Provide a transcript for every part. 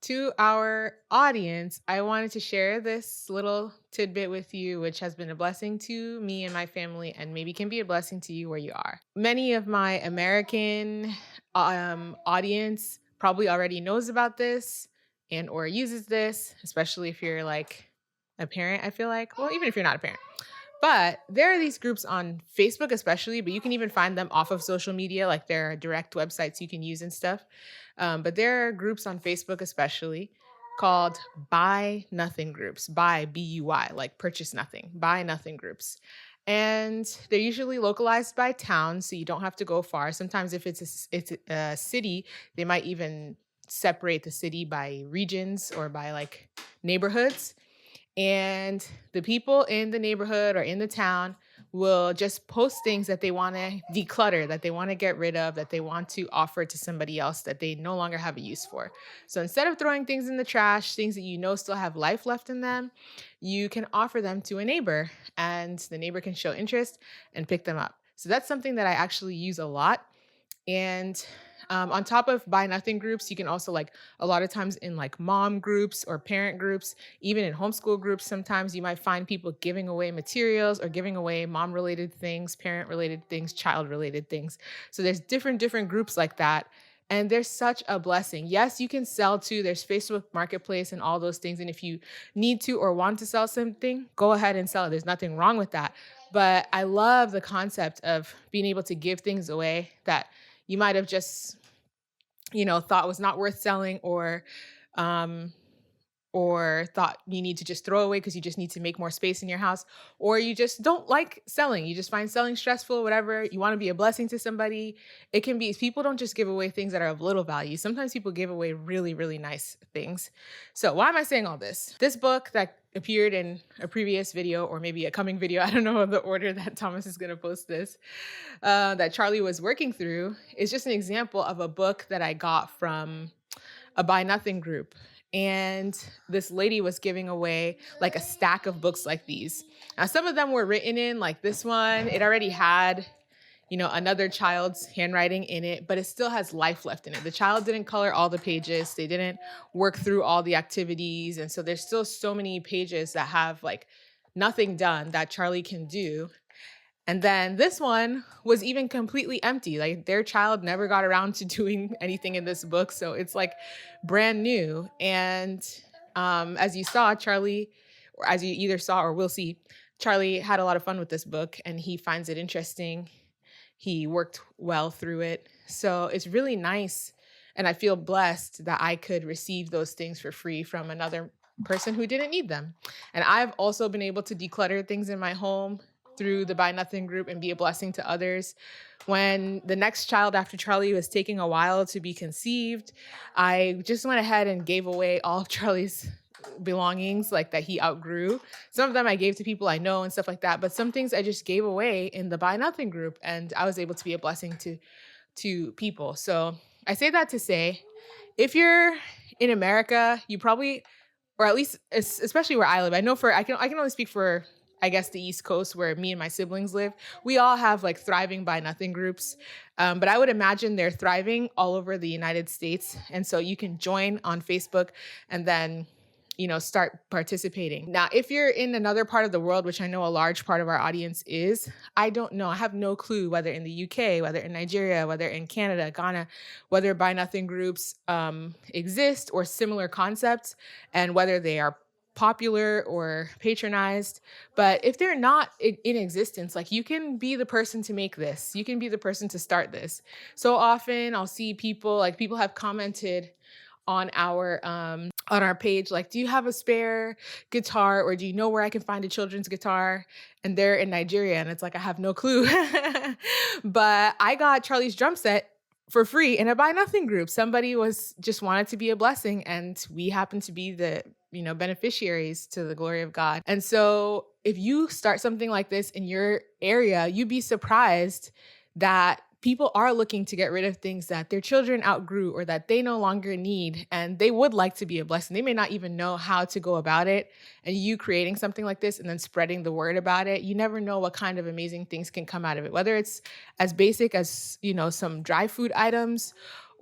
To our audience, I wanted to share this little tidbit with you, which has been a blessing to me and my family, and maybe can be a blessing to you where you are. Many of my American audience probably already knows about this and or uses this, especially if you're like a parent, I feel like. Well, even if you're not a parent. But there are these groups on Facebook, especially, but you can even find them off of social media, like there are direct websites you can use and stuff. But there are groups on Facebook, especially, called Buy Nothing groups, buy, BUY, like purchase nothing, buy nothing groups. And they're usually localized by town, so you don't have to go far. Sometimes, if it's a city, they might even separate the city by regions or by like neighborhoods, and the people in the neighborhood or in the town will just post things that they want to declutter, that they want to get rid of, that they want to offer to somebody else that they no longer have a use for. So instead of throwing things in the trash, things that you know still have life left in them, you can offer them to a neighbor and the neighbor can show interest and pick them up. So that's something that I actually use a lot. And on top of buy nothing groups, you can also like a lot of times in like mom groups or parent groups, even in homeschool groups, sometimes you might find people giving away materials or giving away mom related things, parent related things, child related things. So there's different groups like that. And there's such a blessing. Yes, you can sell too. There's Facebook Marketplace and all those things. And if you need to or want to sell something, go ahead and sell it. There's nothing wrong with that. But I love the concept of being able to give things away that you might have just, thought was not worth selling, um or thought you need to just throw away because you just need to make more space in your house, or you just don't like selling. You just find selling stressful, whatever. You want to be a blessing to somebody. It can be, people don't just give away things that are of little value. Sometimes people give away really, really nice things. So why am I saying all this? This book that appeared in a previous video or maybe a coming video, I don't know the order that Thomas is going to post this, that Charlie was working through, is just an example of a book that I got from a buy nothing group. And this lady was giving away like a stack of books like these. Now, some of them were written in, like this one, it already had, another child's handwriting in it, but it still has life left in it. The child didn't color all the pages, they didn't work through all the activities. And so there's still so many pages that have like nothing done that Charlie can do. And then this one was even completely empty. Like their child never got around to doing anything in this book. So it's like brand new. And as you saw, Charlie, or as you either saw or will see, Charlie had a lot of fun with this book and he finds it interesting. He worked well through it. So it's really nice. And I feel blessed that I could receive those things for free from another person who didn't need them. And I've also been able to declutter things in my home through the Buy Nothing group and be a blessing to others. When the next child after Charlie was taking a while to be conceived, I just went ahead and gave away all of Charlie's belongings like that he outgrew. Some of them I gave to people I know and stuff like that, but some things I just gave away in the Buy Nothing group, and I was able to be a blessing to people. So I say that to say, if you're in America, you probably, or at least especially where I live, I can only speak for, I guess, the East Coast where me and my siblings live. We all have like thriving Buy Nothing groups, but I would imagine they're thriving all over the United States. And so you can join on Facebook and then start participating. Now, if you're in another part of the world, which I know a large part of our audience is, I don't know. I have no clue whether in the UK, whether in Nigeria, whether in Canada, Ghana, whether Buy Nothing groups exist or similar concepts, and whether they are popular or patronized. But if they're not in existence, like, you can be the person to make this. You can be the person to start this. So often I'll see people have commented on our page, like, do you have a spare guitar, or do you know where I can find a children's guitar? And they're in Nigeria, and it's like, I have no clue. But I got Charlie's drum set for free in a Buy Nothing group. Somebody just wanted to be a blessing, and we happen to be the beneficiaries to the glory of God. And so if you start something like this in your area, you'd be surprised that people are looking to get rid of things that their children outgrew or that they no longer need, and they would like to be a blessing. They may not even know how to go about it. And you creating something like this and then spreading the word about it, you never know what kind of amazing things can come out of it, whether it's as basic as, some dry food items,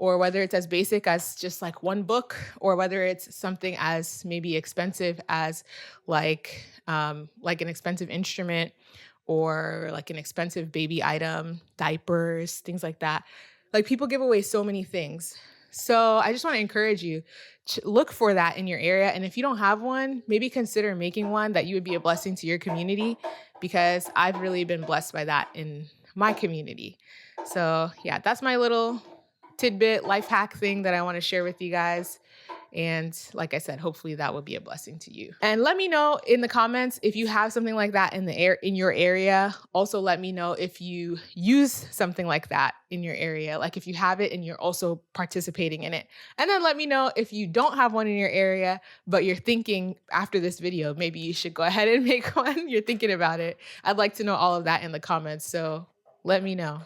or whether it's as basic as just like one book, or whether it's something as maybe expensive as like an expensive instrument or like an expensive baby item, diapers, things like that. Like people give away so many things. So I just want to encourage you to look for that in your area. And if you don't have one, maybe consider making one that you would be a blessing to your community, because I've really been blessed by that in my community. So yeah, that's my little tidbit life hack thing that I want to share with you guys. And like I said, hopefully that will be a blessing to you. And let me know in the comments if you have something like that in your area. Also, let me know if you use something like that in your area, like if you have it and you're also participating in it. And then let me know if you don't have one in your area, but you're thinking after this video, maybe you should go ahead and make one. You're thinking about it. I'd like to know all of that in the comments. So let me know.